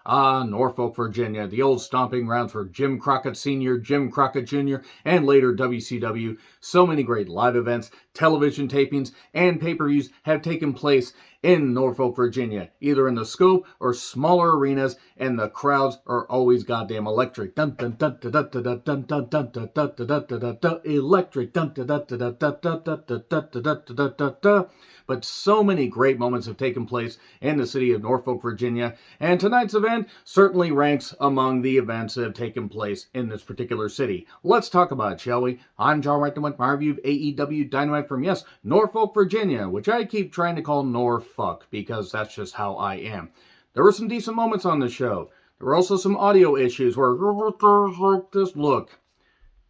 Norfolk, Virginia, the old stomping grounds for Jim Crockett Sr., Jim Crockett Jr., and later WCW. So many great live events, television tapings, and pay-per-views have taken place in Norfolk, Virginia, either in the scope or smaller arenas, and the crowds are always goddamn electric. Dun dun dun dun dun dun dun dun dun dun dun dun dun dun electric. Dun dun dun dun dun dun dun dun dun dun dun dun. But so many great moments have taken place in the city of Norfolk, Virginia, and tonight's event certainly ranks among the events that have taken place in this particular city. Let's talk about it, shall we? I'm John Wright with my review of AEW Dynamite from, yes, Norfolk, Virginia, which I keep trying to call Norfolk because that's just how I am. There were some decent moments on the show. There were also some audio issues where, like this, look,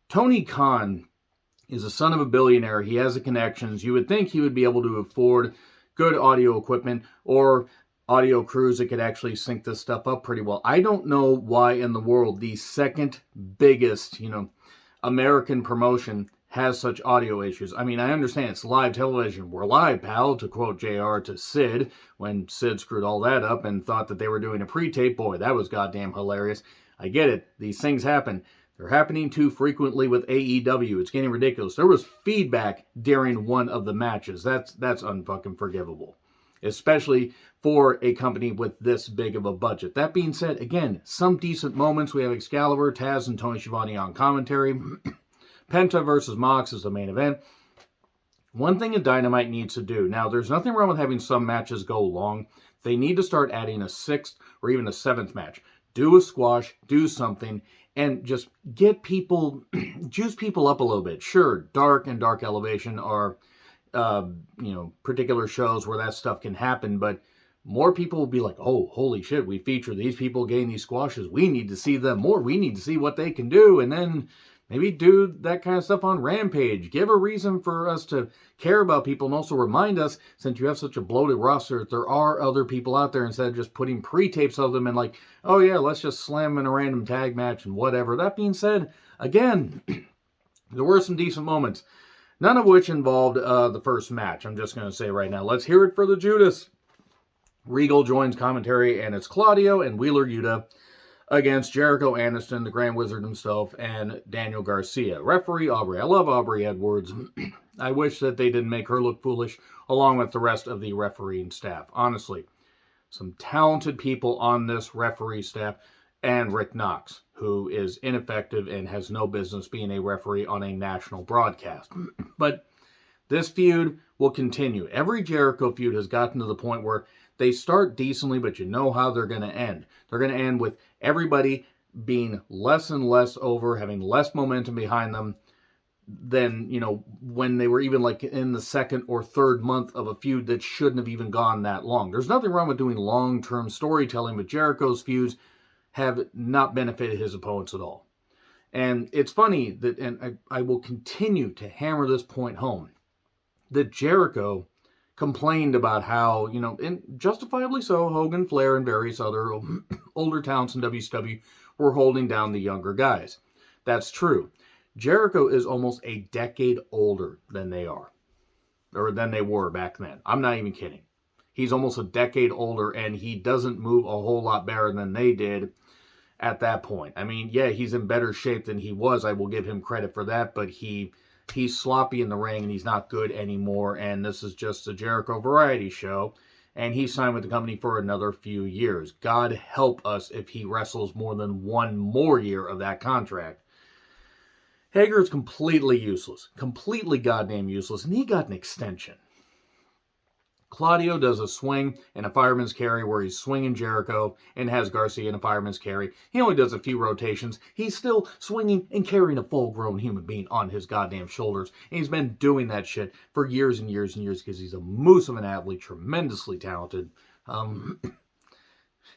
Tony Khan is a son of a billionaire. He has the connections. You would think he would be able to afford good audio equipment or audio crews that could actually sync this stuff up pretty well. I don't know why in the world the second biggest, American promotion has such audio issues. I mean, I understand it's live television. We're live, pal, to quote JR to Sid when Sid screwed all that up and thought that they were doing a pre-tape. Boy, that was goddamn hilarious. I get it. These things happen. They're happening too frequently with AEW. It's getting ridiculous. There was feedback during one of the matches. That's unfucking forgivable, especially for a company with this big of a budget. That being said, again, some decent moments. We have Excalibur, Taz, and Tony Schiavone on commentary. Penta versus Mox is the main event. One thing a Dynamite needs to do. Now, there's nothing wrong with having some matches go long. They need to start adding a sixth or even a seventh match. Do a squash, do something, and just get people, juice people up a little bit. Sure, Dark and Dark Elevation are, particular shows where that stuff can happen, but more people will be like, oh, holy shit, we feature these people getting these squashes. We need to see them more. We need to see what they can do. And then maybe do that kind of stuff on Rampage. Give a reason for us to care about people, and also remind us, since you have such a bloated roster, that there are other people out there instead of just putting pre-tapes of them and like, oh yeah, let's just slam in a random tag match and whatever. That being said, again, there were some decent moments, none of which involved the first match. I'm just going to say right now, let's hear it for the Judas. Regal joins commentary, and it's Claudio and Wheeler Yuta against Jericho Aniston, the Grand Wizard himself, and Daniel Garcia. Referee Aubrey. I love Aubrey Edwards. I wish that they didn't make her look foolish, along with the rest of the refereeing staff. Honestly, some talented people on this referee staff, and Rick Knox, who is ineffective and has no business being a referee on a national broadcast. But this feud will continue. Every Jericho feud has gotten to the point where they start decently, but you know how they're going to end. They're going to end with everybody being less and less over, having less momentum behind them than, when they were even like in the second or third month of a feud that shouldn't have even gone that long. There's nothing wrong with doing long-term storytelling, but Jericho's feuds have not benefited his opponents at all. And it's funny that, and I will continue to hammer this point home, that Jericho complained about how, and justifiably so, Hogan, Flair, and various other older talents in WCW were holding down the younger guys. That's true. Jericho is almost a decade older than they are, or than they were back then. I'm not even kidding. He's almost a decade older, and he doesn't move a whole lot better than they did at that point. I mean, yeah, he's in better shape than he was. I will give him credit for that, but he's sloppy in the ring, and he's not good anymore, and this is just a Jericho variety show, and he signed with the company for another few years. God help us if he wrestles more than one more year of that contract. Hager is completely useless, completely goddamn useless, and he got an extension. Claudio does a swing and a fireman's carry where he's swinging Jericho and has Garcia in a fireman's carry. He only does a few rotations. He's still swinging and carrying a full-grown human being on his goddamn shoulders. And he's been doing that shit for years and years and years because he's a moose of an athlete, tremendously talented.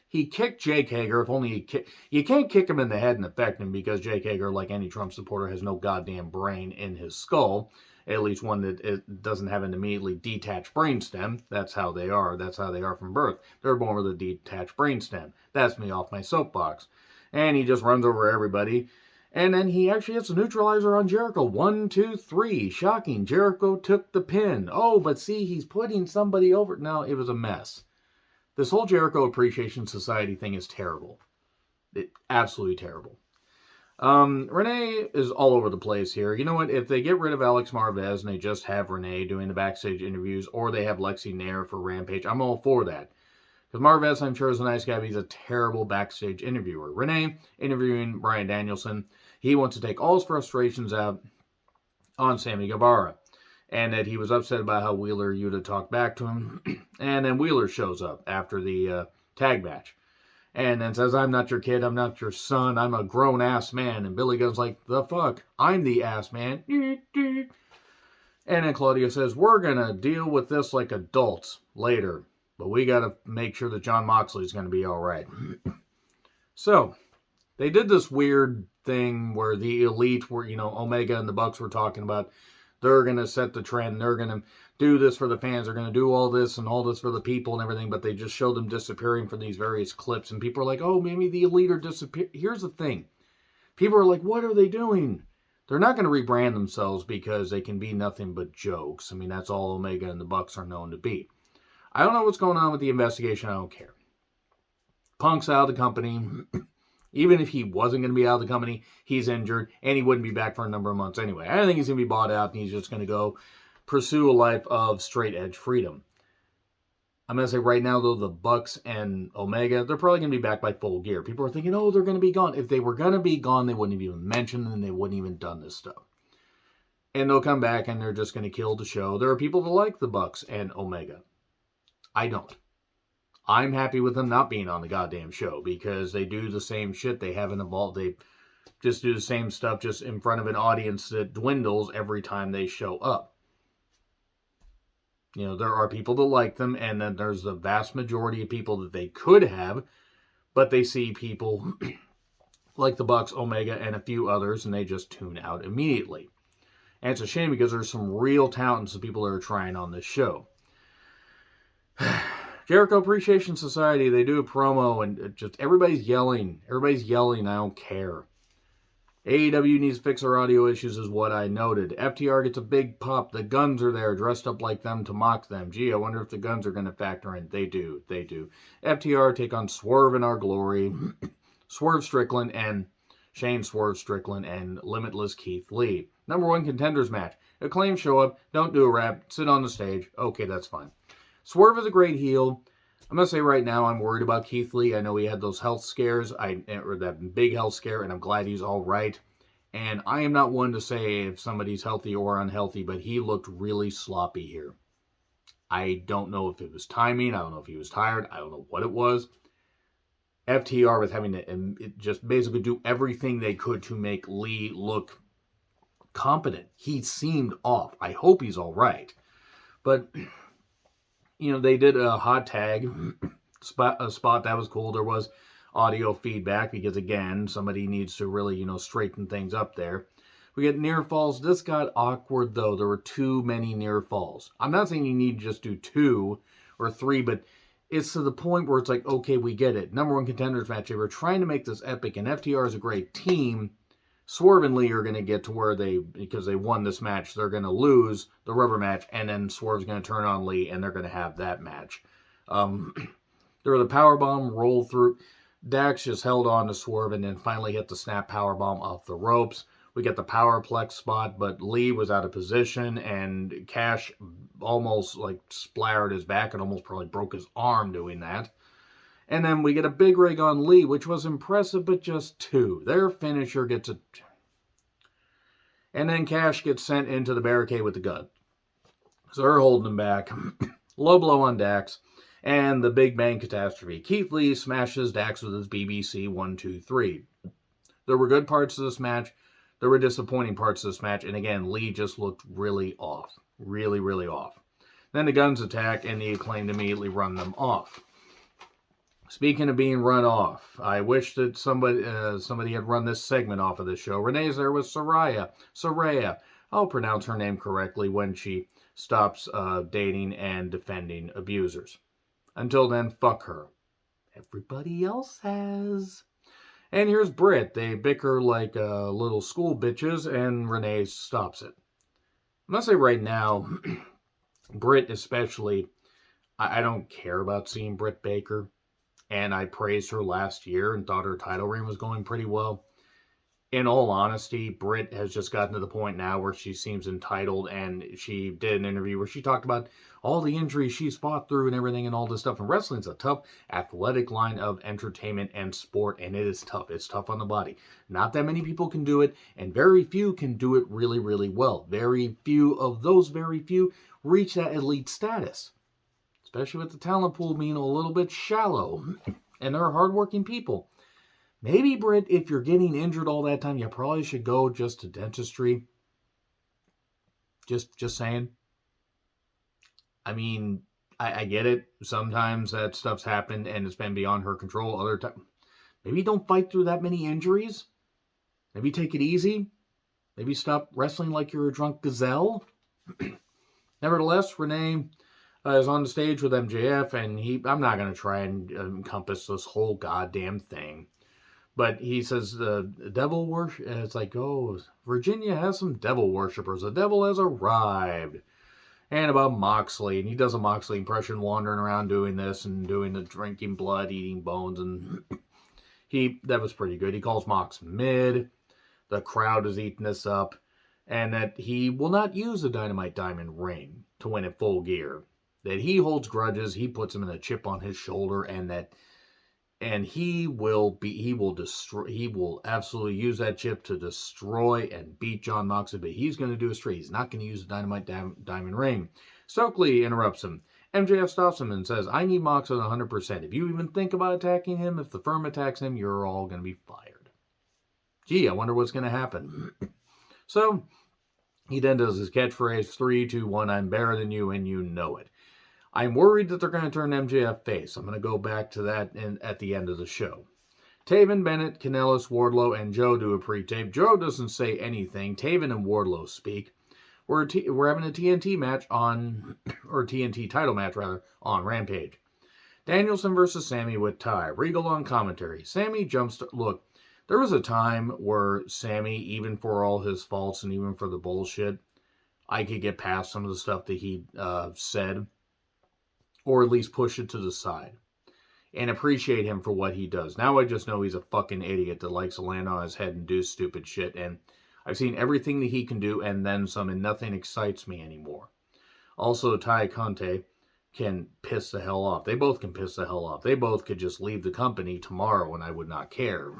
He kicked Jake Hager. If only you can't kick him in the head and affect him because Jake Hager, like any Trump supporter, has no goddamn brain in his skull. At least one that doesn't have an immediately detached brainstem. That's how they are. That's how they are from birth. They're born with a detached brainstem. That's me off my soapbox. And he just runs over everybody. And then he actually hits a neutralizer on Jericho. 1, 2, 3. Shocking. Jericho took the pin. Oh, but see, he's putting somebody over. No, it was a mess. This whole Jericho Appreciation Society thing is terrible. Absolutely terrible. Renee is all over the place here. You know what? If they get rid of Alex Marvez and they just have Renee doing the backstage interviews, or they have Lexi Nair for Rampage, I'm all for that. Because Marvez, I'm sure, is a nice guy, but he's a terrible backstage interviewer. Renee, interviewing Bryan Danielson, he wants to take all his frustrations out on Sammy Guevara. And that he was upset about how Wheeler Yuta talked back to him. And then Wheeler shows up after the tag match. And then says, I'm not your kid, I'm not your son, I'm a grown-ass man. And Billy Gunn's like, the fuck? I'm the ass man. And then Claudio says, we're going to deal with this like adults later. But we got to make sure that Jon Moxley's going to be all right. So, they did this weird thing where the Elite were, Omega and the Bucks were talking about they're going to set the trend. They're going to do this for the fans. They're going to do all this and all this for the people and everything. But they just showed them disappearing from these various clips. And people are like, oh, maybe the Elite are disappearing. Here's the thing. People are like, what are they doing? They're not going to rebrand themselves because they can be nothing but jokes. I mean, that's all Omega and the Bucks are known to be. I don't know what's going on with the investigation. I don't care. Punk's out of the company. Even if he wasn't going to be out of the company, he's injured, and he wouldn't be back for a number of months anyway. I think he's going to be bought out, and he's just going to go pursue a life of straight-edge freedom. I'm going to say right now, though, the Bucks and Omega, they're probably going to be back by Full Gear. People are thinking, oh, they're going to be gone. If they were going to be gone, they wouldn't have even mentioned it, and they wouldn't even done this stuff. And they'll come back, and they're just going to kill the show. There are people that like the Bucks and Omega. I don't. I'm happy with them not being on the goddamn show because they do the same shit. They haven't evolved. They just do the same stuff just in front of an audience that dwindles every time they show up. There are people that like them, and then there's the vast majority of people that they could have, but they see people like the Bucks, Omega, and a few others, and they just tune out immediately. And it's a shame because there's some real talent and some people that are trying on this show. Jericho Appreciation Society, they do a promo, and just everybody's yelling. Everybody's yelling, I don't care. AEW needs to fix their audio issues is what I noted. FTR gets a big pop. The Guns are there, dressed up like them to mock them. Gee, I wonder if the Guns are going to factor in. They do. FTR take on Swerve in Our Glory, Swerve Strickland, and Shane Swerve Strickland, and Limitless Keith Lee. Number 1 contenders match. Acclaim show up, don't do a rap, sit on the stage. Okay, that's fine. Swerve is a great heel. I'm going to say right now I'm worried about Keith Lee. I know he had those health scares, or that big health scare, and I'm glad he's all right. And I am not one to say if somebody's healthy or unhealthy, but he looked really sloppy here. I don't know if it was timing. I don't know if he was tired. I don't know what it was. FTR was having to just basically do everything they could to make Lee look competent. He seemed off. I hope he's all right. But they did a hot tag spot that was cool. There was audio feedback because, again, somebody needs to really, straighten things up there. We get near falls. This got awkward, though. There were too many near falls. I'm not saying you need to just do 2 or 3, but it's to the point where it's like, okay, we get it. Number 1 contenders match. They were trying to make this epic, and FTR is a great team. Swerve and Lee are going to get to where because they won this match, they're going to lose the rubber match, and then Swerve's going to turn on Lee, and they're going to have that match. There was a powerbomb roll through. Dax just held on to Swerve and then finally hit the snap powerbomb off the ropes. We get the powerplex spot, but Lee was out of position, and Cash almost splattered his back and almost probably broke his arm doing that. And then we get a big rig on Lee, which was impressive, but just 2. Their finisher gets a... And then Cash gets sent into the barricade with the gun. So they're holding him back. Low blow on Dax. And the Big Bang Catastrophe. Keith Lee smashes Dax with his BBC 1, 2, 3. There were good parts of this match. There were disappointing parts of this match. And again, Lee just looked really off. Really, really off. Then the Guns attack, and the Acclaimed immediately run them off. Speaking of being run off, I wish that somebody had run this segment off of the show. Renee's there with Saraya. I'll pronounce her name correctly when she stops dating and defending abusers. Until then, fuck her. Everybody else has. And here's Britt. They bicker like little school bitches, and Renee stops it. I'm going to say right now, Britt especially, I don't care about seeing Britt Baker. And I praised her last year and thought her title reign was going pretty well. In all honesty, Britt has just gotten to the point now where she seems entitled, and she did an interview where she talked about all the injuries she's fought through and everything and all this stuff. And wrestling's a tough, athletic line of entertainment and sport, and it is tough. It's tough on the body. Not that many people can do it, and very few can do it really, really well. Very few of those very few reach that elite status, especially with the talent pool being a little bit shallow, and they're hardworking people. Maybe, Britt, if you're getting injured all that time, you probably should go just to dentistry. Just saying. I mean, I get it. Sometimes that stuff's happened and it's been beyond her control. Other times, maybe don't fight through that many injuries. Maybe take it easy. Maybe stop wrestling like you're a drunk gazelle. Nevertheless, Renee is on the stage with MJF, and I'm not going to try and encompass this whole goddamn thing. But he says the devil worship. It's like, oh, Virginia has some devil worshippers. The devil has arrived. And about Moxley, and he does a Moxley impression, wandering around doing this and doing the drinking blood, eating bones, and that was pretty good. He calls Mox mid. The crowd is eating this up, and that he will not use the Dynamite Diamond ring to win at Full Gear. That he holds grudges. He puts him in a chip on his shoulder, and he will absolutely use that chip to destroy and beat Jon Moxley, but he's going to do it straight. He's not going to use the Dynamite Diamond ring. Stokely interrupts him. MJF stops him and says, I need Mox at 100%. If you even think about attacking him, if the firm attacks him, you're all going to be fired. Gee, I wonder what's going to happen. So, he then does his catchphrase, 3, 2, 1, I'm better than you, and you know it. I'm worried that they're going to turn MJF face. I'm going to go back to that at the end of the show. Taven, Bennett, Kanellis, Wardlow, and Joe do a pre-tape. Joe doesn't say anything. Taven and Wardlow speak. We're having a TNT match or TNT title match rather, on Rampage. Danielson versus Sammy with Ty. Regal on commentary. Sammy jumps to, look, there was a time where Sammy, even for all his faults and even for the bullshit, I could get past some of the stuff that he said, or at least push it to the side, and appreciate him for what he does. Now I just know he's a fucking idiot that likes to land on his head and do stupid shit, and I've seen everything that he can do and then some, and nothing excites me anymore. Also, Ty Conte can piss the hell off. They both can piss the hell off. They both could just leave the company tomorrow and I would not care.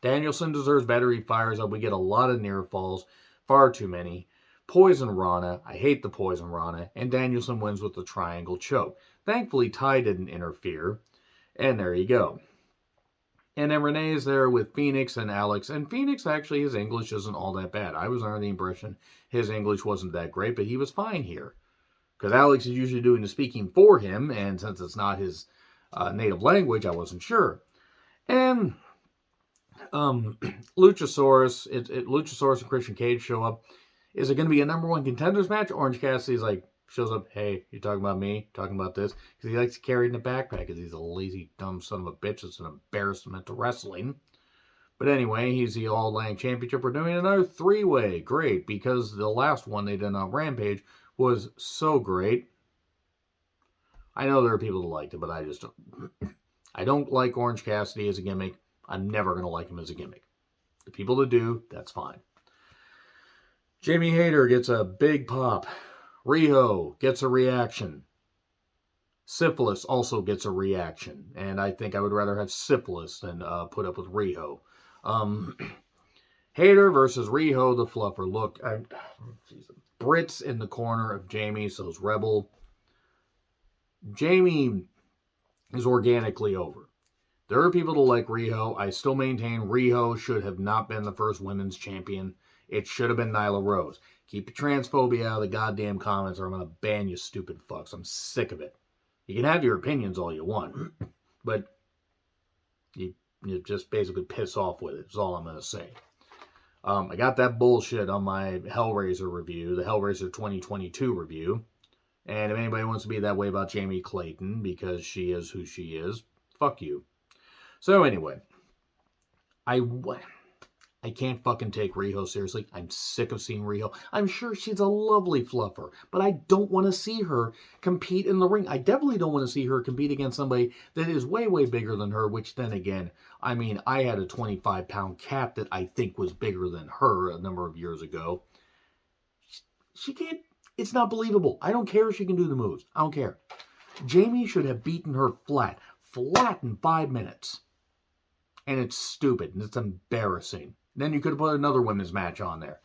Danielson deserves better. He fires up. We get a lot of near falls, far too many. Poison Rana, I hate the Poison Rana, and Danielson wins with the triangle choke. Thankfully, Ty didn't interfere, and there you go. And then Renee is there with Phoenix and Alex, and Phoenix, actually, his English isn't all that bad. I was under the impression his English wasn't that great, but he was fine here. Because Alex is usually doing the speaking for him, and since it's not his native language, I wasn't sure. And Luchasaurus and Christian Cage show up. Is it going to be a number one contenders match? Orange Cassidy's shows up, hey, you talking about me? Talking about this? Because he likes to carry it in a backpack because he's a lazy, dumb son of a bitch. It's an embarrassment to wrestling. But anyway, he's the All-Lang Championship. We're doing another three-way. Great, because the last one they did on Rampage was so great. I know there are people that liked it, but I just don't. I don't like Orange Cassidy as a gimmick. I'm never going to like him as a gimmick. The people that do, that's fine. Jamie Hayter gets a big pop. Riho gets a reaction. Syphilis also gets a reaction. And I think I would rather have Syphilis than put up with Riho. Hayter versus Riho the Fluffer. Look, Britt's in the corner of Jamie, so is Rebel. Jamie is organically over. There are people that like Riho. I still maintain Riho should have not been the first women's champion. It should have been Nyla Rose. Keep your transphobia out of the goddamn comments or I'm going to ban you stupid fucks. I'm sick of it. You can have your opinions all you want, but you just basically piss off with it is all I'm going to say. I got that bullshit on my Hellraiser review, the Hellraiser 2022 review. And if anybody wants to be that way about Jamie Clayton because she is who she is, fuck you. So anyway, I I can't fucking take Riho seriously. I'm sick of seeing Riho. I'm sure she's a lovely fluffer, but I don't want to see her compete in the ring. I definitely don't want to see her compete against somebody that is way, way bigger than her, which then again, I mean, I had a 25-pound cat that I think was bigger than her a number of years ago. She can't, it's not believable. I don't care if she can do the moves. I don't care. Jamie should have beaten her flat in 5 minutes. And it's stupid, and it's embarrassing. Then you could have put another women's match on there.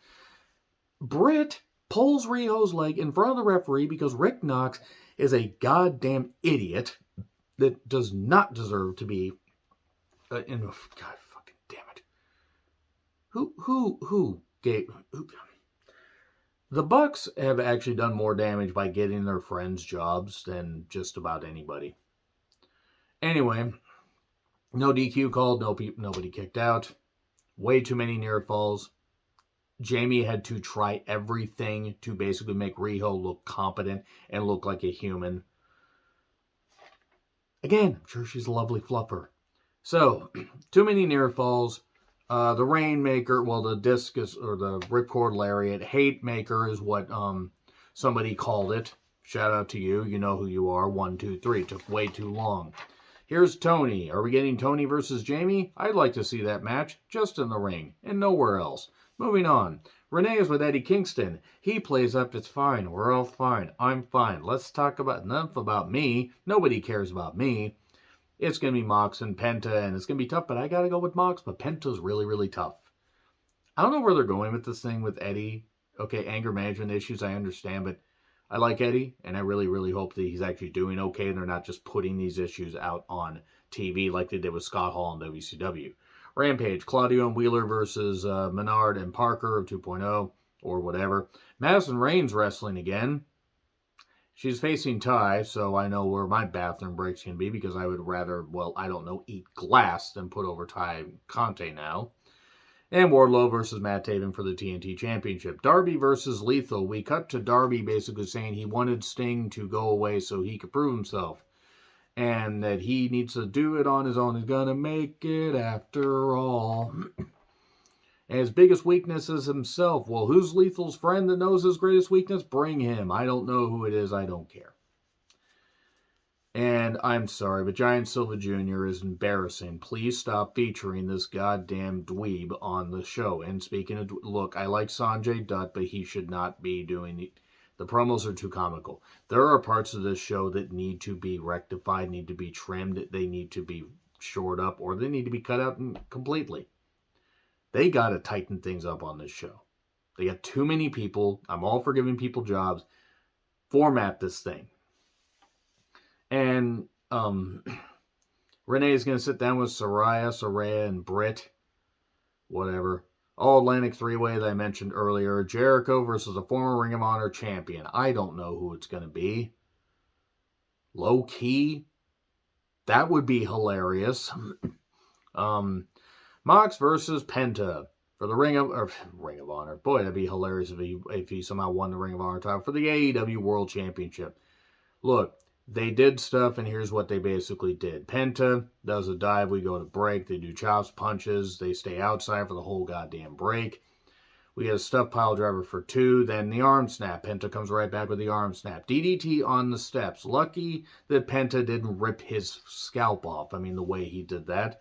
Britt pulls Riho's leg in front of the referee because Rick Knox is a goddamn idiot that does not deserve to be God fucking damn it. Who gave... The Bucks have actually done more damage by getting their friends jobs than just about anybody. Anyway, no DQ called, nobody kicked out. Way too many near falls. Jamie had to try everything to basically make Riho look competent and look like a human. Again, I'm sure she's a lovely fluffer. So, too many near falls. The Rainmaker, well, the discus or the ripcord lariat, hate maker is what somebody called it. Shout out to you. You know who you are. 1, 2, 3. Took way too long. Here's Tony. Are we getting Tony versus Jamie? I'd like to see that match just in the ring and nowhere else. Moving on. Renee is with Eddie Kingston. He plays up, it's fine. We're all fine. I'm fine. Let's talk about enough about me. Nobody cares about me. It's going to be Mox and Penta, and it's going to be tough, but I got to go with Mox. But Penta's really, really tough. I don't know where they're going with this thing with Eddie. Okay, anger management issues, I understand, but I like Eddie, and I really, really hope that he's actually doing okay, and they're not just putting these issues out on TV like they did with Scott Hall and WCW. Rampage, Claudio and Wheeler versus Menard and Parker 2.0, or whatever. Madison Rain's wrestling again. She's facing Ty, so I know where my bathroom break's going to be, because I would rather, well, I don't know, eat glass than put over Ty Conte now. And Wardlow versus Matt Taven for the TNT Championship. Darby versus Lethal. We cut to Darby basically saying he wanted Sting to go away so he could prove himself. And that he needs to do it on his own. He's going to make it after all. And his biggest weakness is himself. Well, who's Lethal's friend that knows his greatest weakness? Bring him. I don't know who it is. I don't care. And I'm sorry, but Giant Silva Jr. is embarrassing. Please stop featuring this goddamn dweeb on the show. And speaking of, look, I like Sanjay Dutt, but he should not be doing it. The promos are too comical. There are parts of this show that need to be rectified, need to be trimmed, they need to be shored up, or they need to be cut out completely. They got to tighten things up on this show. They got too many people. I'm all for giving people jobs. Format this thing. And Renee is going to sit down with Saraya, and Britt. Whatever. All-Atlantic three-way that I mentioned earlier. Jericho versus a former Ring of Honor champion. I don't know who it's going to be. Low-key. That would be hilarious. Mox versus Penta for the Ring of Honor. Boy, that'd be hilarious if he somehow won the Ring of Honor title for the AEW World Championship. Look, they did stuff, and here's what they basically did. Penta does a dive, we go to break, they do chops, punches, they stay outside for the whole goddamn break. We get a stuff pile driver for 2, then the arm snap. Penta comes right back with the arm snap. DDT on the steps. Lucky that Penta didn't rip his scalp off. I mean, the way he did that.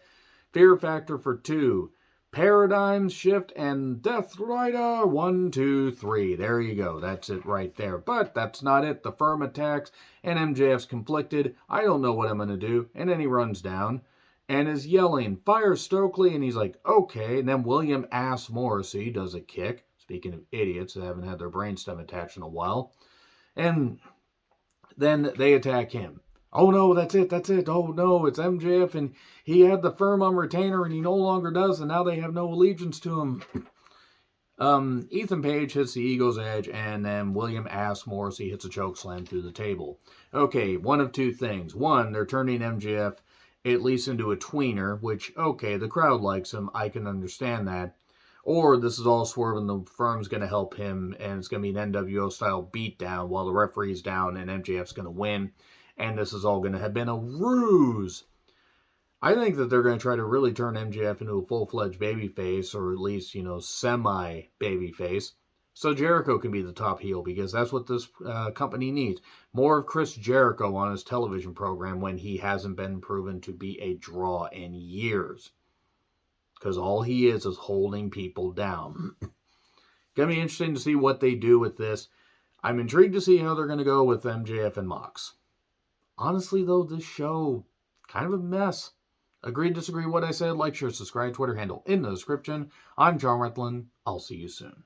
Fear factor for 2. Paradigm shift and Death Rider 1, 2, 3. There you go. That's it right there. But that's not it. The firm attacks and MJF's conflicted. I don't know what I'm going to do. And then he runs down and is yelling, fire Stokely. And he's like, okay. And then William asks Morrissey does a kick. Speaking of idiots that haven't had their brainstem attached in a while. And then they attack him. Oh no, that's it. Oh no, it's MJF, and he had the firm on retainer, and he no longer does, and now they have no allegiance to him. Ethan Page hits the Ego's Edge, and then William asks Morrissey hits a choke slam through the table. Okay, one of two things. One, they're turning MJF at least into a tweener, which, okay, the crowd likes him. I can understand that. Or this is all Swerve, and the firm's going to help him, and it's going to be an NWO-style beatdown while the referee's down, and MJF's going to win. And this is all going to have been a ruse. I think that they're going to try to really turn MJF into a full-fledged babyface, or at least, semi-babyface, so Jericho can be the top heel, because that's what this company needs. More of Chris Jericho on his television program when he hasn't been proven to be a draw in years. Because all he is holding people down. Gonna be interesting to see what they do with this. I'm intrigued to see how they're going to go with MJF and Mox. Honestly, though, this show, kind of a mess. Agree, disagree what I said? Like, share, subscribe, Twitter handle in the description. I'm John Rethlin. I'll see you soon.